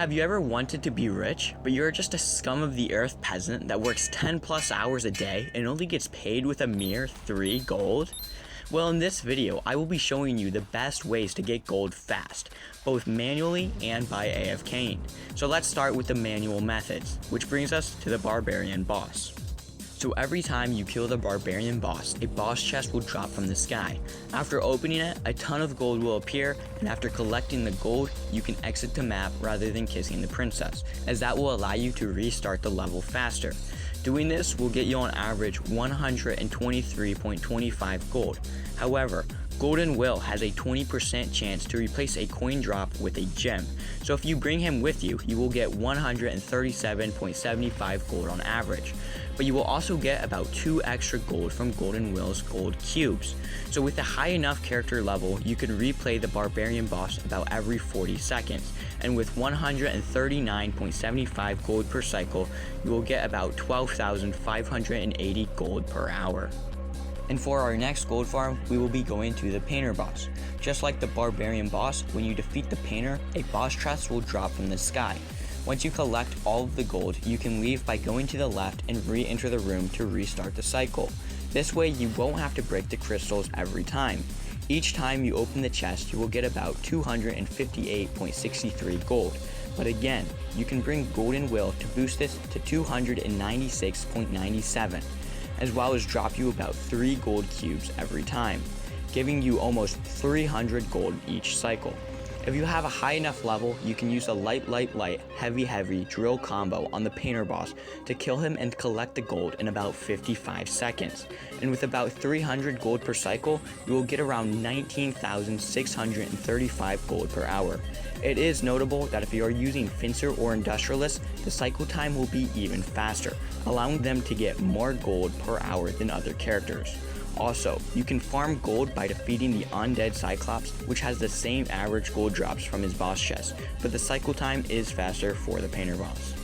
Have you ever wanted to be rich, but you're just a scum of the earth peasant that works 10 plus hours a day and only gets paid with a mere 3 gold? Well, in this video, I will be showing you the best ways to get gold fast, both manually and by AFKing. So let's start with the manual methods, which brings us to the Barbarian boss. So every time you kill the Barbarian boss, a boss chest will drop from the sky. After opening it, a ton of gold will appear, and after collecting the gold, you can exit the map rather than kissing the princess, as that will allow you to restart the level faster. Doing this will get you on average 123.25 gold. However, Golden Will has a 20% chance to replace a coin drop with a gem, so if you bring him with you, you will get 137.75 gold on average. But you will also get about 2 extra gold from Golden Will's gold cubes. So with a high enough character level, you can replay the Barbarian boss about every 40 seconds, and with 139.75 gold per cycle, you will get about 12,580 gold per hour. And for our next gold farm, we will be going to the Painter boss. Just like the Barbarian boss, when you defeat the Painter, a boss chest will drop from the sky. Once you collect all of the gold, you can leave by going to the left and re-enter the room to restart the cycle. This way you won't have to break the crystals every time. Each time you open the chest, you will get about 258.63 gold. But again, you can bring Golden Will to boost this to 296.97. as well as drop you about 3 gold cubes every time, giving you almost 300 gold each cycle. If you have a high enough level, you can use a light, heavy drill combo on the Painter boss to kill him and collect the gold in about 55 seconds. And with about 300 gold per cycle, you will get around 19,635 gold per hour. It is notable that if you are using Fencer or Industrialist, the cycle time will be even faster, allowing them to get more gold per hour than other characters. Also, you can farm gold by defeating the Undead Cyclops, which has the same average gold drops from his boss chest, but the cycle time is faster for the Painter boss.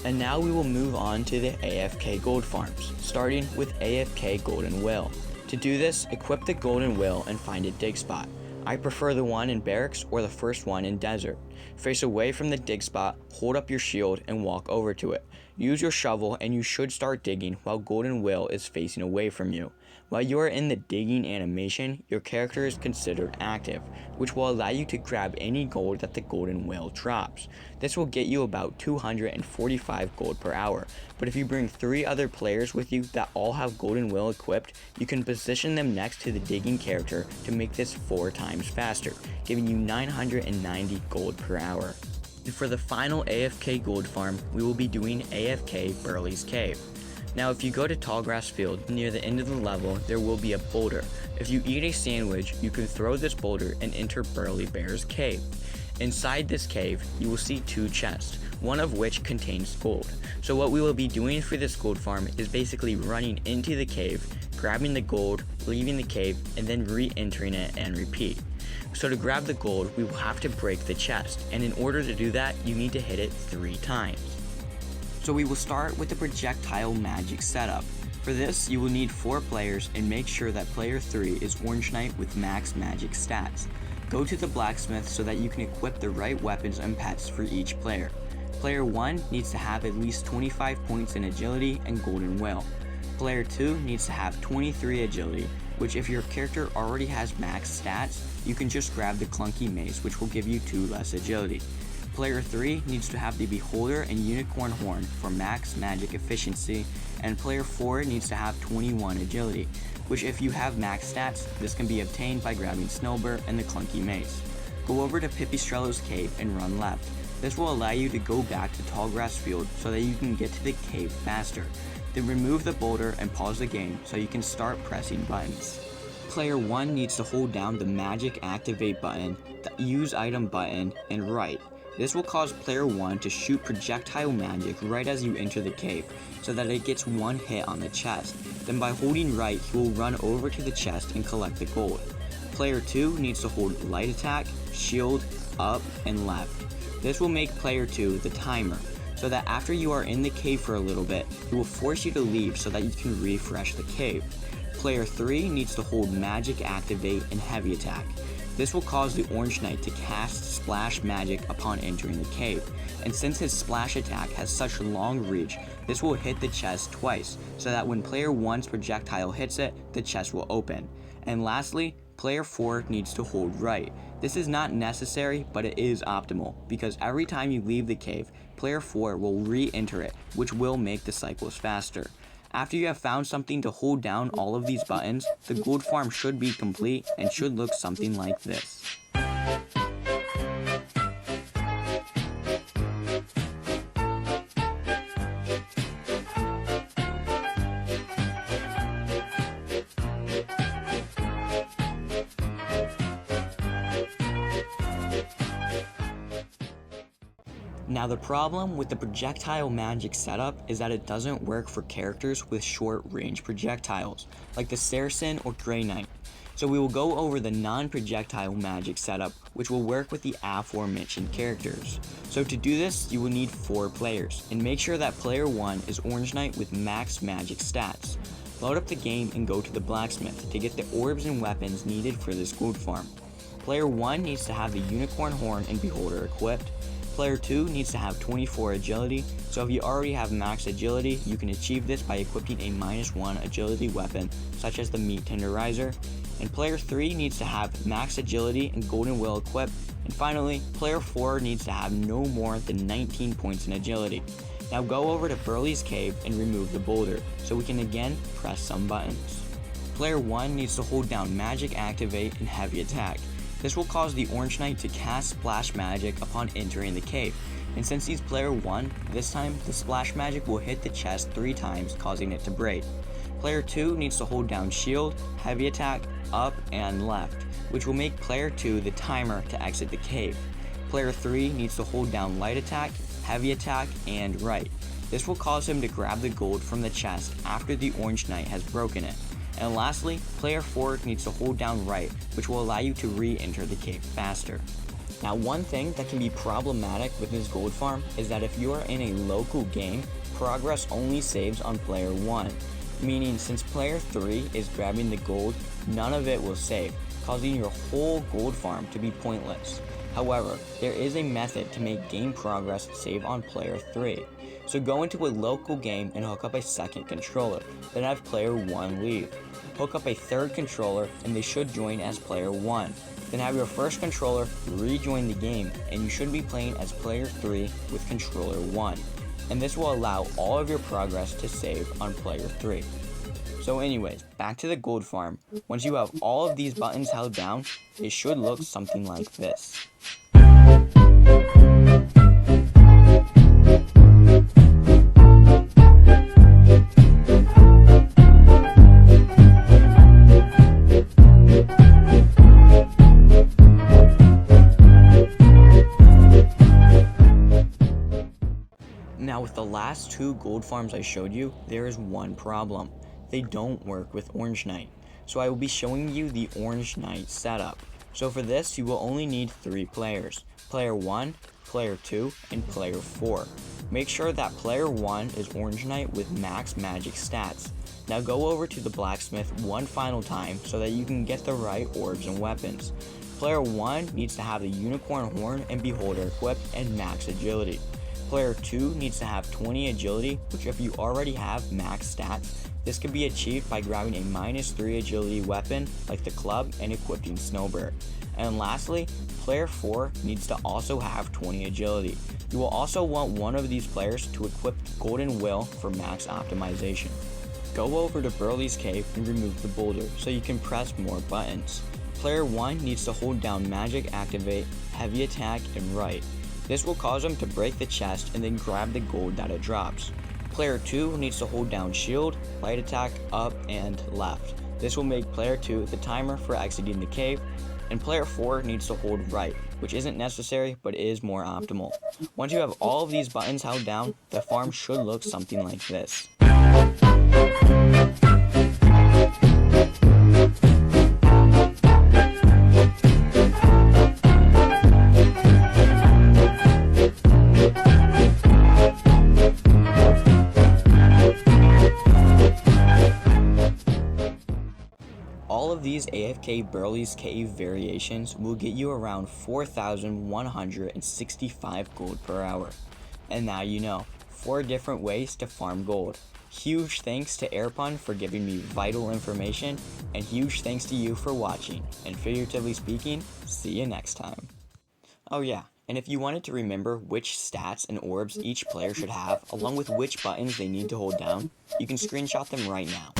And now we will move on to the AFK gold farms, starting with AFK Golden Will. To do this, equip the Golden Will and find a dig spot. I prefer the one in barracks or the first one in desert. Face away from the dig spot, hold up your shield and walk over to it. Use your shovel and you should start digging while Golden Will is facing away from you. While you are in the digging animation, your character is considered active, which will allow you to grab any gold that the Golden Will drops. This will get you about 245 gold per hour, but if you bring 3 other players with you that all have Golden Will equipped, you can position them next to the digging character to make this 4 times faster, giving you 990 gold per hour. And for the final AFK gold farm, we will be doing AFK Burley's Cave. Now if you go to Tallgrass Field, near the end of the level, there will be a boulder. If you eat a sandwich, you can throw this boulder and enter Burly Bear's cave. Inside this cave, you will see 2 chests, one of which contains gold. So what we will be doing for this gold farm is basically running into the cave, grabbing the gold, leaving the cave, and then re-entering it and repeat. So to grab the gold, we will have to break the chest, and in order to do that, you need to hit it 3 times. So we will start with the projectile magic setup. For this, you will need 4 players and make sure that player 3 is Orange Knight with max magic stats. Go to the blacksmith so that you can equip the right weapons and pets for each player. Player 1 needs to have at least 25 points in agility and Golden Will. Player 2 needs to have 23 agility, which if your character already has max stats, you can just grab the clunky mace, which will give you 2 less agility. Player 3 needs to have the Beholder and Unicorn Horn for max magic efficiency, and player 4 needs to have 21 agility, which if you have max stats, this can be obtained by grabbing Snowbird and the clunky mace. Go over to Pipistrello's cave and run left. This will allow you to go back to Tallgrass Field so that you can get to the cave faster. Then remove the boulder and pause the game so you can start pressing buttons. Player 1 needs to hold down the magic activate button, the use item button, and right. This will cause player 1 to shoot projectile magic right as you enter the cave, so that it gets 1 hit on the chest. Then by holding right, he will run over to the chest and collect the gold. Player 2 needs to hold light attack, shield, up, and left. This will make player 2 the timer, so that after you are in the cave for a little bit, it will force you to leave so that you can refresh the cave. Player 3 needs to hold magic activate and heavy attack. This will cause the Orange Knight to cast Splash Magic upon entering the cave, and since his Splash attack has such long reach, this will hit the chest twice, so that when player 1's projectile hits it, the chest will open. And lastly, player 4 needs to hold right. This is not necessary, but it is optimal, because every time you leave the cave, player 4 will re-enter it, which will make the cycles faster. After you have found something to hold down all of these buttons, the gold farm should be complete and should look something like this. Now the problem with the projectile magic setup is that it doesn't work for characters with short range projectiles, like the Saracen or Grey Knight. So we will go over the non-projectile magic setup, which will work with the aforementioned characters. So to do this, you will need 4 players, and make sure that player 1 is Orange Knight with max magic stats. Load up the game and go to the blacksmith to get the orbs and weapons needed for this gold farm. Player 1 needs to have the unicorn horn and beholder equipped. Player 2 needs to have 24 agility, so if you already have max agility, you can achieve this by equipping a -1 agility weapon, such as the meat tenderizer. And player 3 needs to have max agility and golden will equipped. And finally, player 4 needs to have no more than 19 points in agility. Now go over to Burley's cave and remove the boulder, so we can again press some buttons. Player 1 needs to hold down magic activate and heavy attack. This will cause the Orange Knight to cast Splash Magic upon entering the cave, and since he's player 1, this time the Splash Magic will hit the chest 3 times, causing it to break. Player 2 needs to hold down Shield, Heavy Attack, Up, and Left, which will make player 2 the timer to exit the cave. Player 3 needs to hold down Light Attack, Heavy Attack, and Right. This will cause him to grab the gold from the chest after the Orange Knight has broken it. And lastly, player 4 needs to hold down right, which will allow you to re-enter the cave faster. Now one thing that can be problematic with this gold farm is that if you are in a local game, progress only saves on player 1, meaning since player 3 is grabbing the gold, none of it will save, causing your whole gold farm to be pointless. However, there is a method to make game progress save on player 3. So go into a local game and hook up a second controller, then have player 1 leave. Hook up a third controller and they should join as player 1. Then have your first controller rejoin the game and you should be playing as player 3 with controller 1. And this will allow all of your progress to save on player 3. So anyways, back to the gold farm. Once you have all of these buttons held down, it should look something like this. Now with the last 2 gold farms I showed you, there is one problem. They don't work with Orange Knight. So I will be showing you the Orange Knight setup. So for this, you will only need 3 players. Player 1, Player 2, and Player 4. Make sure that Player 1 is Orange Knight with max magic stats. Now go over to the blacksmith one final time so that you can get the right orbs and weapons. Player 1 needs to have the unicorn horn and beholder equipped and max agility. Player 2 needs to have 20 agility, which if you already have max stats, this can be achieved by grabbing a -3 agility weapon like the club and equipping Snowbird. And lastly, player 4 needs to also have 20 agility. You will also want one of these players to equip Golden Will for max optimization. Go over to Burley's cave and remove the boulder so you can press more buttons. Player 1 needs to hold down Magic Activate, Heavy Attack, and Right. This will cause him to break the chest and then grab the gold that it drops. Player 2 needs to hold down Shield, Light Attack, Up, and Left. This will make player 2 the timer for exiting the cave, and player 4 needs to hold Right, which isn't necessary but is more optimal. Once you have all of these buttons held down, the farm should look something like this. All of these AFK Burley's Cave variations will get you around 4,165 gold per hour. And now you know, 4 different ways to farm gold. Huge thanks to Airpun for giving me vital information, and huge thanks to you for watching, and figuratively speaking, see you next time. Oh yeah, and if you wanted to remember which stats and orbs each player should have, along with which buttons they need to hold down, you can screenshot them right now.